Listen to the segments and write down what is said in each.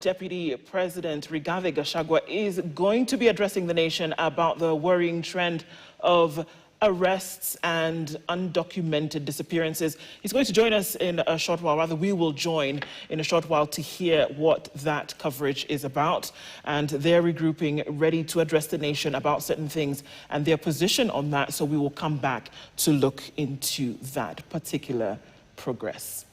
Deputy President Rigathi Gachagua is going to be addressing the nation about the worrying trend of arrests and undocumented disappearances. He's going to join us in a short while, rather we will join in a short while to hear what that coverage is about. And they're regrouping, ready to address the nation about certain things and their position on that. So we will come back to look into that particular progress.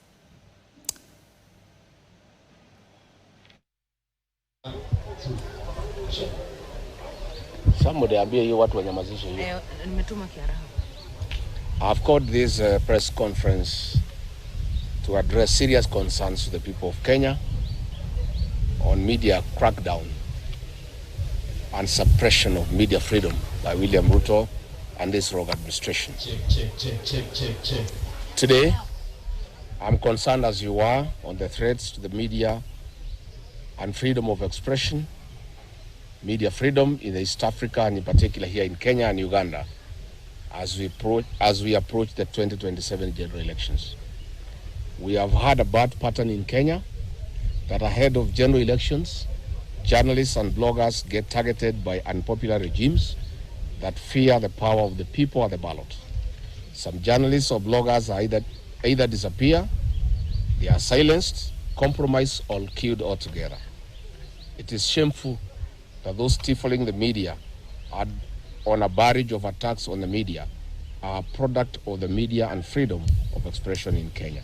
Somebody ambie hiyo watu wanyamazishe hiyo. Nimetuma kiaraha. I've called this press conference to address serious concerns to the people of Kenya on media crackdown and suppression of media freedom by William Ruto and this rogue administration. Today, I'm concerned as you are on the threats to the media and freedom of expression, media freedom in East Africa and in particular here in Kenya and Uganda as we approach the 2027 general elections. We have had a bad pattern in Kenya that ahead of general elections, journalists and bloggers get targeted by unpopular regimes that fear the power of the people at the ballot. Some journalists or bloggers are either disappear, they are silenced, compromised or killed altogether. It is shameful that those stifling the media are on a barrage of attacks on the media are a product of the media and freedom of expression in Kenya.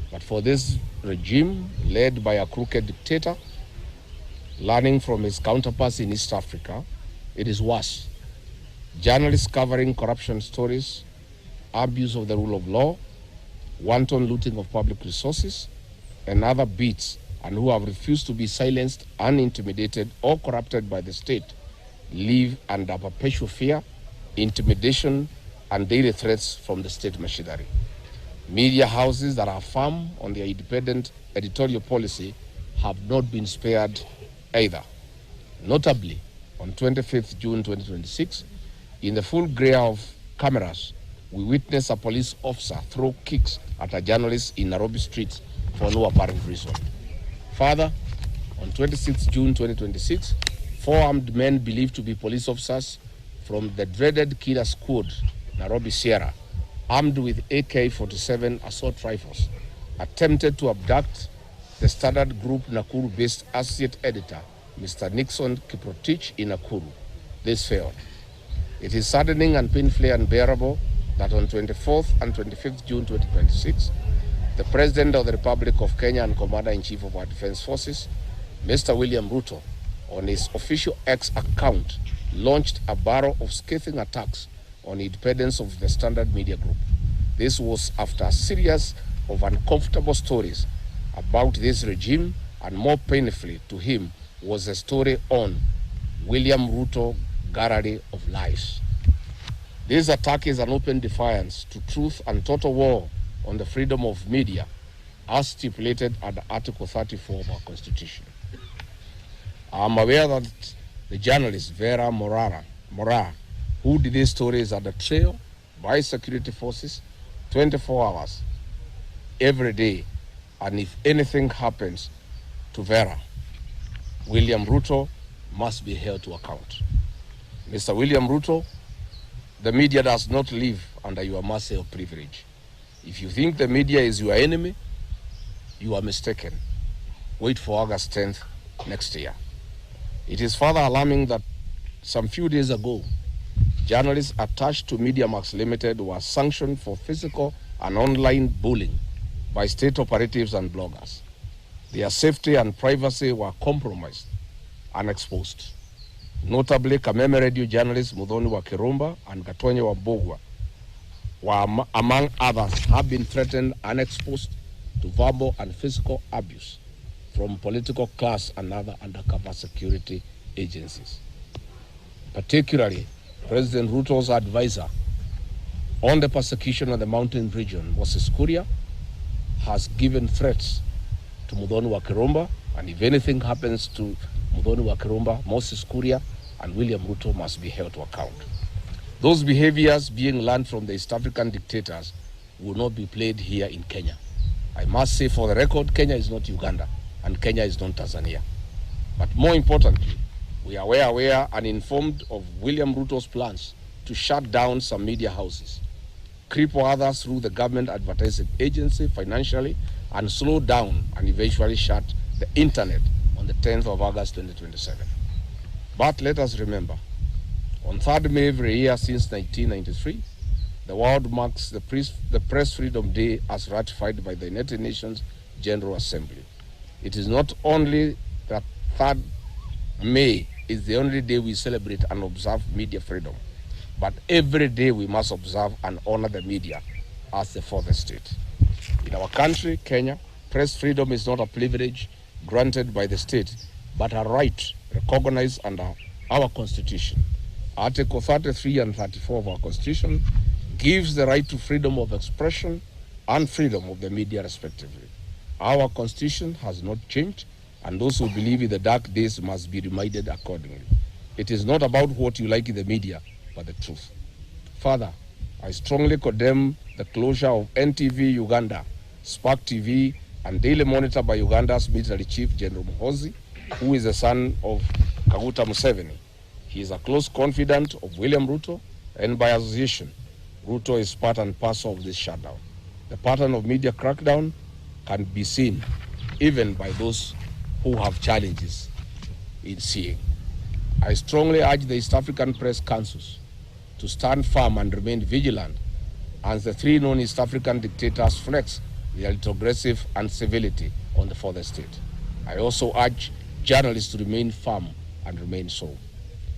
But for this regime led by a crooked dictator, learning from his counterparts in East Africa, it is worse. Journalists covering corruption stories, abuse of the rule of law, wanton looting of public resources, and other beats, and who have refused to be silenced, unintimidated, or corrupted by the state, live under perpetual fear, intimidation, and daily threats from the state machinery. Media houses that are firm on their independent editorial policy have not been spared either. Notably, on 25th June 2026, in the full glare of cameras, we witnessed a police officer throw kicks at a journalist in Nairobi streets for no apparent reason. Further, on 26 June 2026, 4 armed men believed to be police officers from the dreaded killer squad, Nairobi Sierra, armed with AK-47 assault rifles, attempted to abduct the Standard Group Nakuru-based associate editor, Mr. Nixon Kiprotich in Nakuru. This failed. It is saddening and painfully unbearable that on 24th and 25th June 2026, the President of the Republic of Kenya and Commander-in-Chief of our Defense Forces, Mr. William Ruto, on his official X account, launched a barrage of scathing attacks on the independence of the Standard Media Group. This was after a series of uncomfortable stories about this regime, and more painfully to him was a story on William Ruto, gallery of lies. This attack is an open defiance to truth and total war on the freedom of media as stipulated under Article 34 of our Constitution. I am aware that the journalist Vera Mora, who did these stories, are under trail by security forces 24 hours every day, and if anything happens to Vera, William Ruto must be held to account. Mr. William Ruto, the media does not live under your mercy or privilege. If you think the media is your enemy, you are mistaken. Wait for August 10th next year. It is further alarming that some few days ago, journalists attached to MediaMax Limited were sanctioned for physical and online bullying by state operatives and bloggers. Their safety and privacy were compromised and exposed. Notably, Kameme Radio journalists Muthoni wa Kirumba and Gatonye wa Mbogwa were, among others, have been threatened and exposed to verbal and physical abuse from political class and other undercover security agencies. Particularly, President Ruto's advisor on the persecution of the mountain region, Moses Kuria, has given threats to Muthoni wa Kirumba, and if anything happens to Muthoni wa Kirumba, Moses Kuria and William Ruto must be held to account. Those behaviors being learned from the East African dictators will not be played here in Kenya. I must say for the record, Kenya is not Uganda. and Kenya is not Tanzania. But more importantly, we are aware and informed of William Ruto's plans to shut down some media houses, cripple others through the government advertising agency financially, and slow down and eventually shut the internet on the 10th of August 2027. But let us remember, on 3rd May every year since 1993, the world marks the Press Freedom Day as ratified by the United Nations General Assembly. It is not only that 3rd May is the only day we celebrate and observe media freedom, but every day we must observe and honor the media as the fourth estate. In our country, Kenya, press freedom is not a privilege granted by the state, but a right recognized under our Constitution. Article 33 and 34 of our Constitution gives the right to freedom of expression and freedom of the media respectively. Our Constitution has not changed, and those who believe in the dark days must be reminded accordingly. It is not about what you like in the media, but the truth. Further, I strongly condemn the closure of NTV Uganda, Spark TV, and Daily Monitor by Uganda's military chief, General Muhoozi, who is the son of Kaguta Museveni. He is a close confidant of William Ruto, and by association, Ruto is part and parcel of this shutdown. The pattern of media crackdown can be seen even by those who have challenges in seeing. I strongly urge the East African Press Councils to stand firm and remain vigilant as the 3 known East African dictators flex their retrogressive incivility on the fourth estate. I also urge journalists to remain firm and remain so.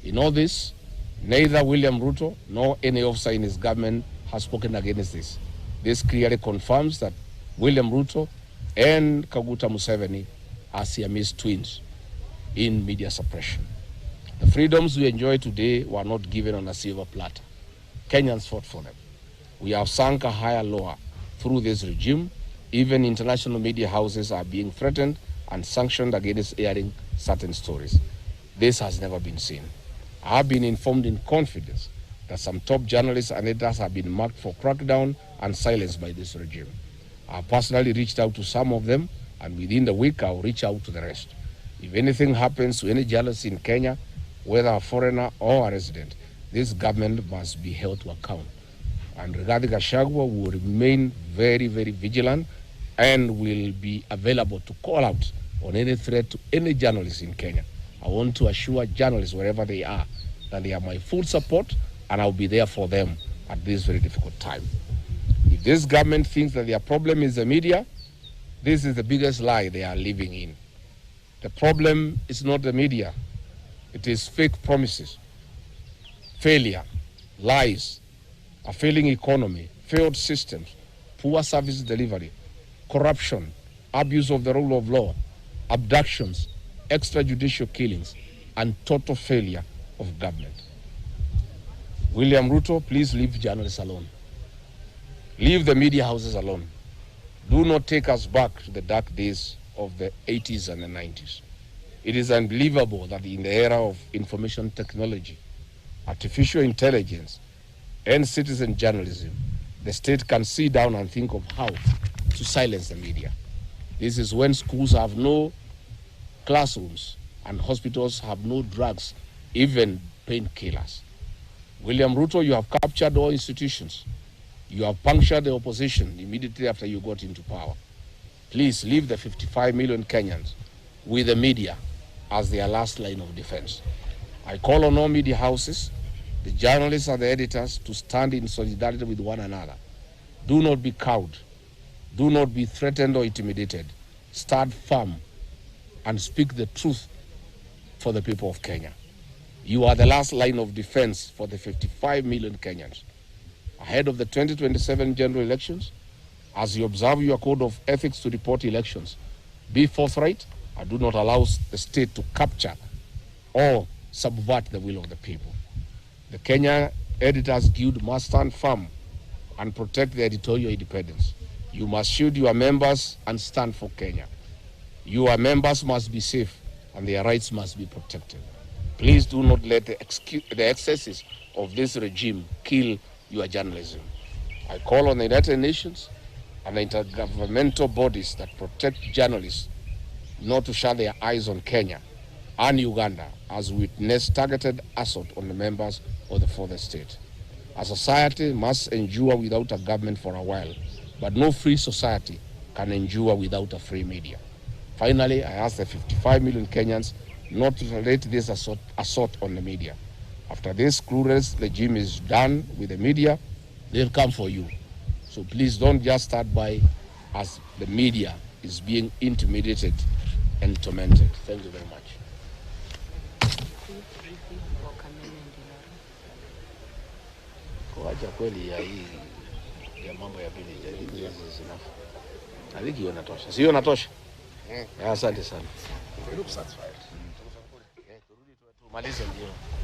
In all this, neither William Ruto nor any officer in his government has spoken against this. This clearly confirms that William Ruto and Kaguta Museveni are Siamese twins in media suppression. The freedoms we enjoy today were not given on a silver platter. Kenyans fought for them. We have sunk a higher lower through this regime. Even international media houses are being threatened and sanctioned against airing certain stories. This has never been seen. I have been informed in confidence that some top journalists and editors have been marked for crackdown and silenced by this regime. I have personally reached out to some of them, and within the week I will reach out to the rest. If anything happens to any journalist in Kenya, whether a foreigner or a resident, this government must be held to account. And regarding Gachagua, we will remain very, very vigilant and will be available to call out on any threat to any journalist in Kenya. I want to assure journalists wherever they are that they have my full support, and I'll be there for them at this very difficult time. If this government thinks that their problem is the media, this is the biggest lie they are living in. The problem is not the media. It is fake promises, failure, lies, a failing economy, failed systems, poor service delivery, corruption, abuse of the rule of law, abductions, extrajudicial killings, and total failure of government. William Ruto, please leave journalists alone. Leave the media houses alone. Do not take us back to the dark days of the 80s and the 90s. It is unbelievable that in the era of information technology, artificial intelligence, and citizen journalism, the state can sit down and think of how to silence the media. This is when schools have no classrooms and hospitals have no drugs, even painkillers. William Ruto, you have captured all institutions. You have punctured the opposition immediately after you got into power. Please leave the 55 million Kenyans with the media as their last line of defense. I call on all media houses, the journalists and the editors to stand in solidarity with one another. Do not be cowed. Do not be threatened or intimidated. Stand firm and speak the truth for the people of Kenya. You are the last line of defense for the 55 million Kenyans. Ahead of the 2027 general elections, as you observe your code of ethics to report elections, be forthright and do not allow the state to capture or subvert the will of the people. The Kenya Editors Guild must stand firm and protect the editorial independence. You must shield your members and stand for Kenya. Your members must be safe and their rights must be protected. Please do not let the excesses of this regime kill your journalism. I call on the United Nations and the intergovernmental bodies that protect journalists not to shut their eyes on Kenya and Uganda as we witness targeted assault on the members of the fourth estate. A society must endure without a government for a while, but no free society can endure without a free media. Finally, I ask the 55 million Kenyans not to tolerate this assault on the media. After this clueless regime is done with the media, they'll come for you. So please don't just start by as the media is being intimidated and tormented. Thank you very much. Kuacha kweli ya hii ya mambo ya village is enough. I think hiyo inatosha. Sio inatosha? Asante sana. Turudi tumalize ndio.